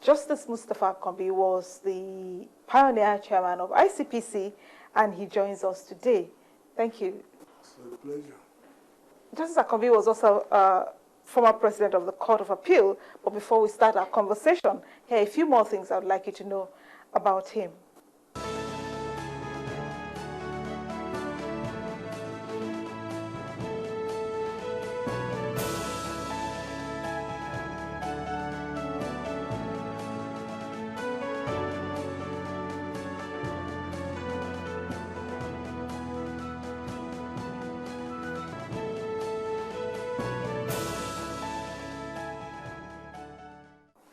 Justice Mustapha Akanbi was the pioneer chairman of ICPC, and he joins us today. Thank you. It's a pleasure. Justice Akanbi was also former president of the Court of Appeal, but before we start our conversation, here are a few more things I would like you to know about him.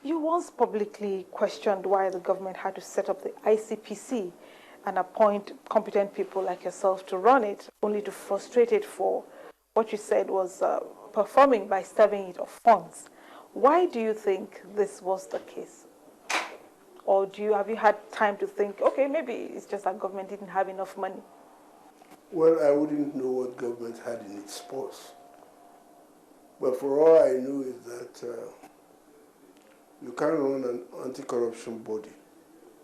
You once publicly questioned why the government had to set up the ICPC and appoint competent people like yourself to run it, only to frustrate it for what you said was performing by starving it of funds. Why do you think this was the case? Or have you had time to think, okay, maybe it's just that government didn't have enough money? Well, I wouldn't know what government had in its purse. But for all I know is that you can't run an anti-corruption body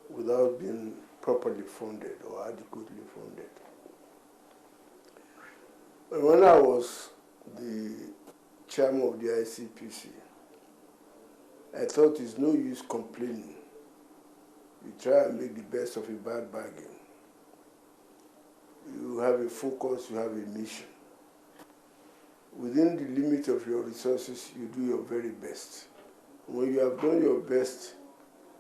without being properly funded or adequately funded. But when I was the chairman of the ICPC, I thought it's no use complaining. You try and make the best of a bad bargain. You have a focus, you have a mission. Within the limit of your resources, you do your very best. When you have done your best,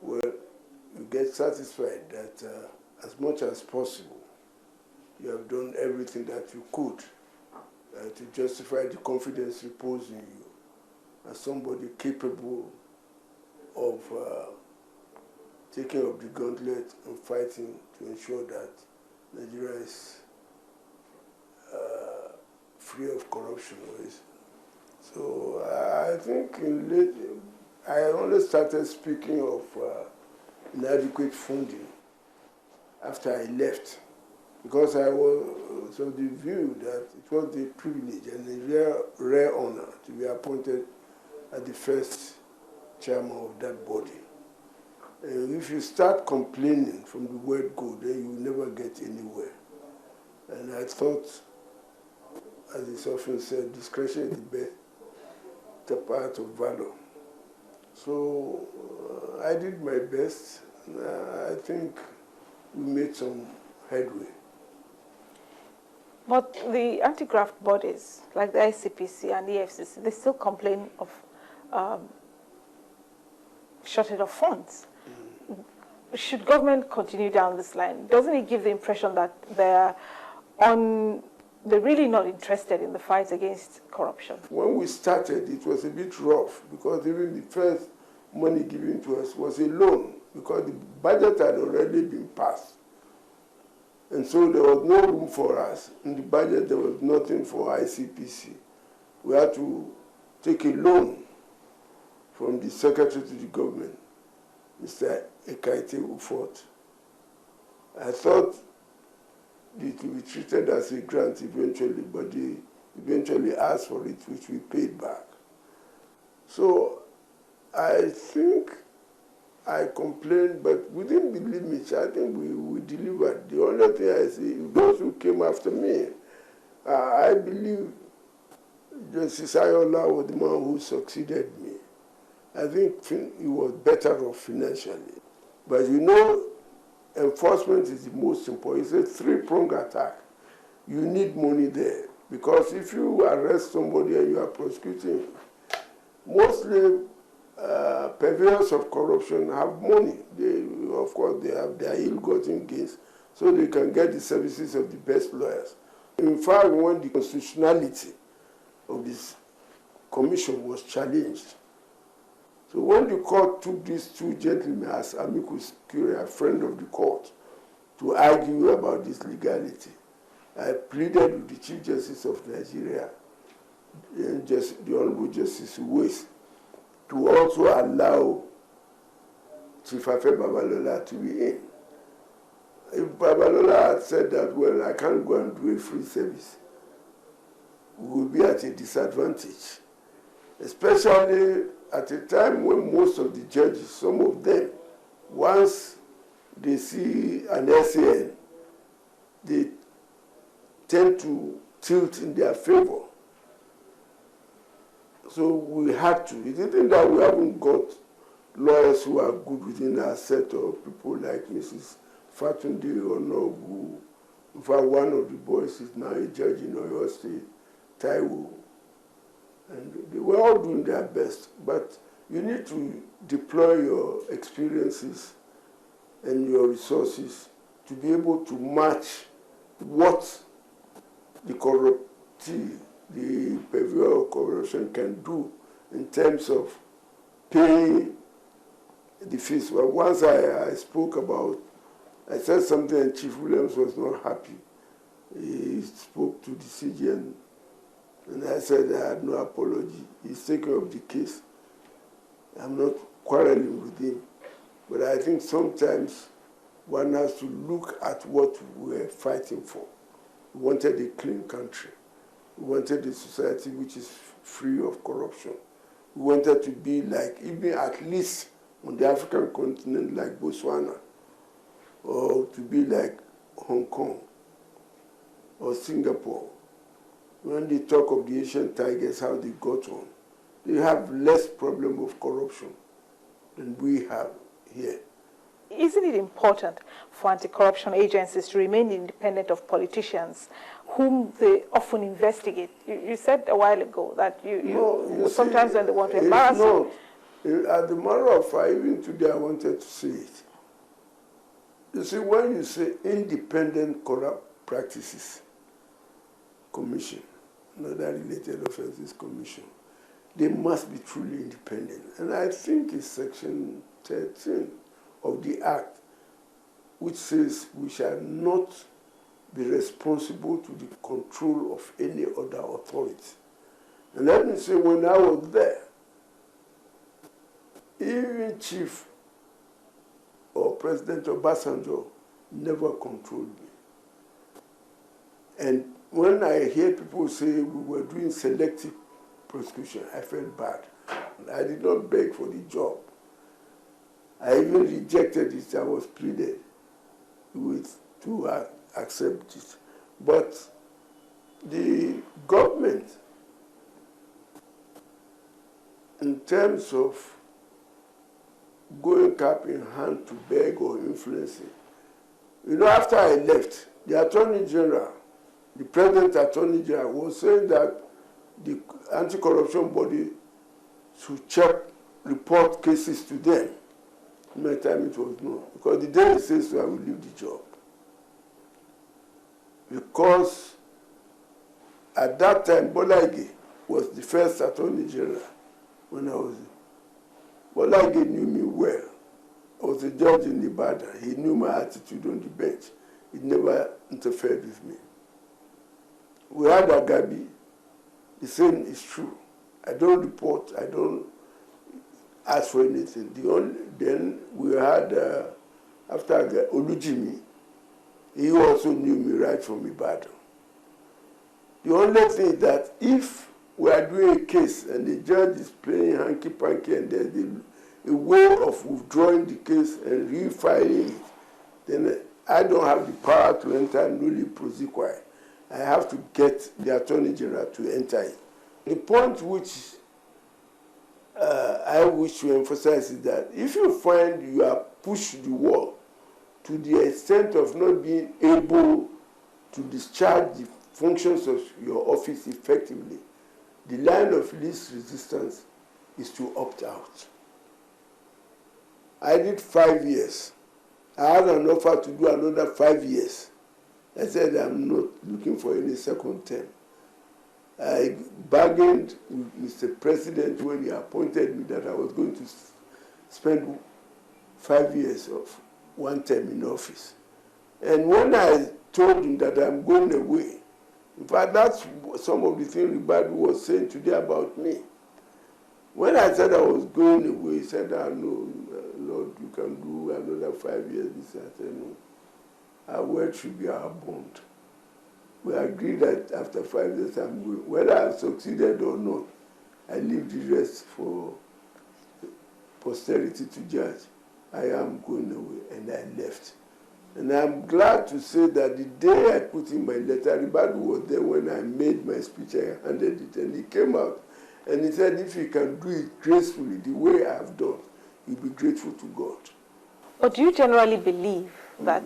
well, you get satisfied that as much as possible, you have done everything that you could to justify the confidence reposed in you as somebody capable of taking up the gauntlet and fighting to ensure that Nigeria is free of corruption. So I think I only started speaking of inadequate funding after I left, because I was of the view that it was a privilege and a rare honor to be appointed as the first chairman of that body. If you start complaining from the word go, then you will never get anywhere. And I thought, as is often said, discretion is the part of valor. So I did my best, and I think we made some headway. But the anti-graft bodies, like the ICPC and the EFCC, they still complain of shortage of funds. Should government continue down this line? Doesn't it give the impression that they're really not interested in the fight against corruption? When we started, it was a bit rough, because even the first money given to us was a loan, because the budget had already been passed. And so there was no room for us. In the budget, there was nothing for ICPC. We had to take a loan from the secretary to the government, Mr. Ekaite Ufot. I thought it would be treated as a grant eventually, but they eventually asked for it, which we paid back. So I think I complained, but within the limits, I think we delivered. The only thing I see, those who came after me, I believe Justice Ayola was the man who succeeded me. I think he was better off financially. But you know, enforcement is the most important. It's a three-pronged attack. You need money there, because if you arrest somebody and you are prosecuting, mostly purveyors of corruption have money. Of course, they have their ill-gotten gains, so they can get the services of the best lawyers. In fact, when the constitutionality of this commission was challenged, so when the court took these two gentlemen as amicus curiae, a friend of the court, to argue about this legality, I pleaded with the Chief Justice of Nigeria, the Honorable Justice West, to also allow Chief Afe Babalola to be in. If Babalola had said that, well, I can't go and do a free service, we would be at a disadvantage. especially at a time when most of the judges, some of them, once they see an SAN, they tend to tilt in their favor. So we had to. It isn't that we haven't got lawyers who are good within our set of people like Mrs. Fatunde Onogu. In fact, one of the boys is now a judge in Oyo State, Taiwo. And they were all doing their best. But you need to deploy your experiences and your resources to be able to match what the corruptee, the purveyor of corruption can do in terms of paying the fees. Well, once I spoke about, I said something and Chief Williams was not happy. He spoke to the CGN and I said I had no apology. He's taking up the case. I'm not quarreling with him. But I think sometimes one has to look at what we're fighting for. We wanted a clean country. We wanted a society which is free of corruption. We wanted to be like, even at least on the African continent, like Botswana, or to be like Hong Kong or Singapore. When they talk of the Asian tigers, how they got on, they have less problem of corruption than we have here. Isn't it important for anti-corruption agencies to remain independent of politicians whom they often investigate? You said a while ago that you sometimes when they want to embarrass you. As a matter of fact, even today I wanted to say it. You see, when you say independent corrupt practices commission, another related offenses commission, they must be truly independent. And I think it's section 13 of the Act, which says we shall not be responsible to the control of any other authority. And let me say, when I was there, even Chief or President Obasanjo never controlled me. And when I hear people say we were doing selective prosecution, I felt bad. I did not beg for the job. I even rejected it. I was pleaded to accept it. But the government, in terms of going cap in hand to beg or influence it, you know, after I left, the Attorney General, the President Attorney General, was saying that the anti-corruption body should report cases to them. In my time it was no. Because the day he says so, I will leave the job. Because at that time, Bolage was the first Attorney General when I was there. Bolage knew me well. I was a judge in Ibadan. He knew my attitude on the bench. He never interfered with me. We had Agabi. The same is true. I don't report. I don't ask for anything. Then we had, after Olujimi, he also knew me right from Ibadan. The only thing is that if we are doing a case and the judge is playing hanky-panky and there's a way of withdrawing the case and refiling it, then I don't have the power to enter nulli prosequi. I have to get the Attorney General to enter it. The point which I wish to emphasize is that if you find you are pushed the wall to the extent of not being able to discharge the functions of your office effectively, the line of least resistance is to opt out. I did 5 years. I had an offer to do another 5 years. I said I'm not looking for any second term. I bargained with Mr. President when he appointed me that I was going to spend 5 years of one term in office. And when I told him that I'm going away, in fact, that's some of the things Ribadu was saying today about me. When I said I was going away, he said, no, Lord, you can do another 5 years. I said, no, our word should be our bond. We agreed that after 5 years I'm going. Whether I've succeeded or not, I leave the rest for posterity to judge. I am going away, and I left. And I'm glad to say that the day I put in my letter, Ribadu was there when I made my speech, I handed it, and he came out, and he said, if you can do it gracefully, the way I have done, you'll be grateful to God. But do you generally believe that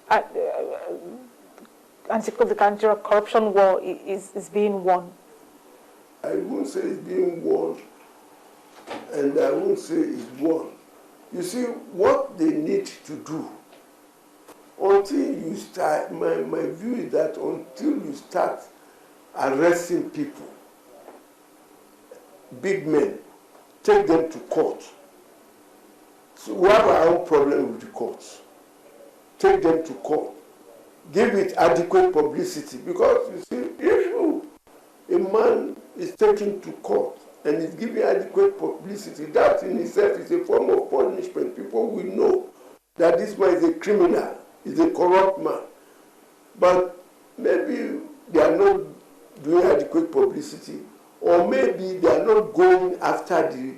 the anti-corruption war is being won? I won't say it's being won, and I won't say it's won. You see, what they need to do, until you start, my view is that until you start arresting people, big men, take them to court. So we have our own problem with the courts. Take them to court. Give it adequate publicity. Because you see, if a man is taken to court and is given adequate publicity, that in itself is a form of punishment. People will know that this man is a criminal, is a corrupt man. But maybe they are not doing adequate publicity, or maybe they are not going after the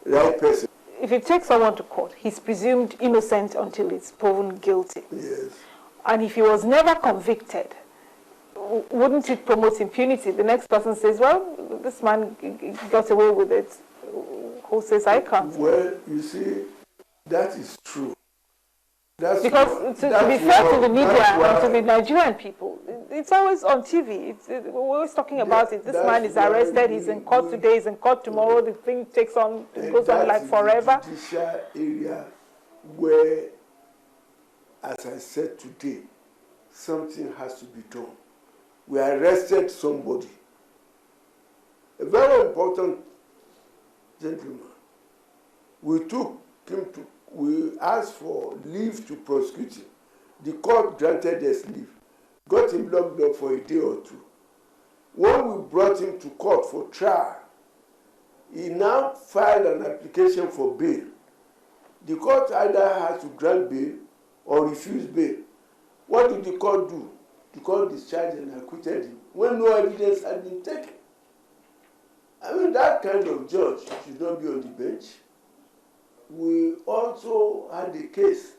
right person. If you take someone to court, he's presumed innocent until he's proven guilty. Yes. And if he was never convicted, wouldn't it promote impunity? The next person says, well, this man got away with it. Who says I can't? Well, you see, that is true. Because to be fair to the media and to the Nigerian people, it's always on TV. We're always talking about it. This man is arrested, he's in court today, he's in court tomorrow, the thing goes on like forever. The judicial area where, as I said today, something has to be done. We arrested somebody, a very important gentleman. We asked for leave to prosecute him. The court granted us leave, got him locked up for a day or two. When we brought him to court for trial, he now filed an application for bail. The court either has to grant bail or refuse bail. What did the court do? The court discharged and acquitted him when no evidence had been taken. I mean, that kind of judge should not be on the bench. We also had a case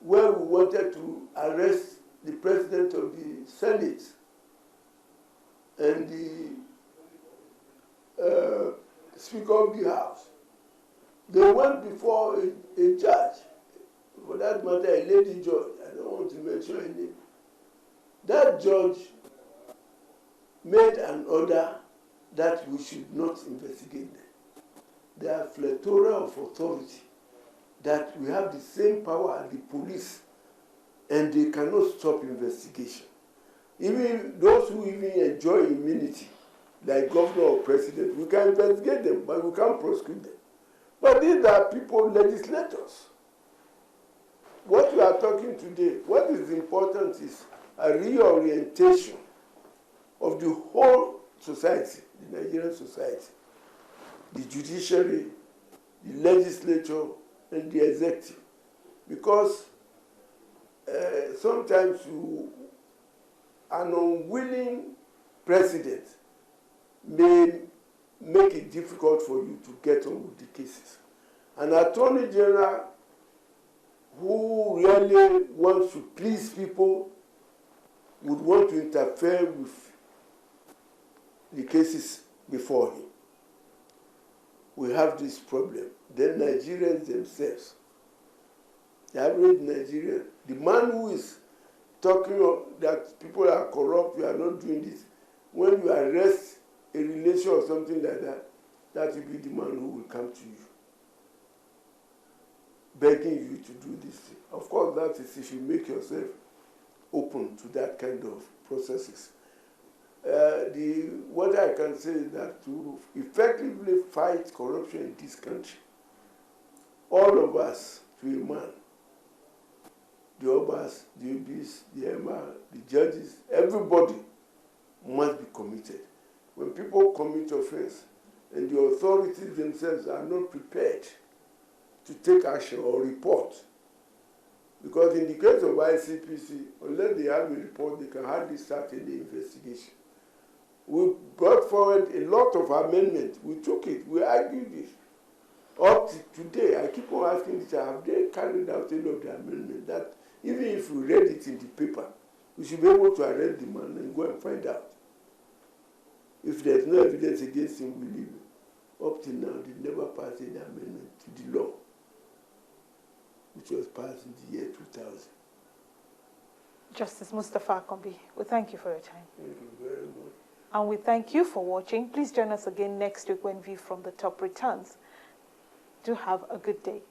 where we wanted to arrest the president of the Senate and the Speaker of the House. They went before a judge, for that matter, a lady judge. I don't want to mention her name. That judge made an order that we should not investigate them. They are plethora of authority, that we have the same power as the police, and they cannot stop investigation. Even those who even enjoy immunity, like governor or president, we can investigate them, but we can't prosecute them. But these are people, legislators. What we are talking today, what is important is a reorientation of the whole society, the Nigerian society, the judiciary, the legislature, and the executive. Because sometimes an unwilling president may make it difficult for you to get on with the cases. An attorney general who really wants to please people would want to interfere with the cases before him. We have this problem. Then Nigerians themselves, the average Nigerian, the man who is talking that people are corrupt, we are not doing this, when you arrest a relation or something like that, that will be the man who will come to you, begging you to do this thing. Of course, that is if you make yourself open to that kind of processes. What I can say is that to effectively fight corruption in this country, all of us, to a man, the Obas, the UBs, the MR, the judges, everybody must be committed. When people commit offense and the authorities themselves are not prepared to take action or report, because in the case of ICPC, unless they have a report, they can hardly start any investigation. We brought forward a lot of amendments. We took it. We argued this. Up to today, I keep on asking this, have they carried out any of the amendments that even if we read it in the paper, we should be able to arrest the man and go and find out. If there's no evidence against him, we leave him. Up till now, they never passed any amendment to the law, which was passed in the year 2000. Justice Mustapha Akanbi, we thank you for your time. Thank you very much. And we thank you for watching. Please join us again next week when View from the Top returns. Do have a good day.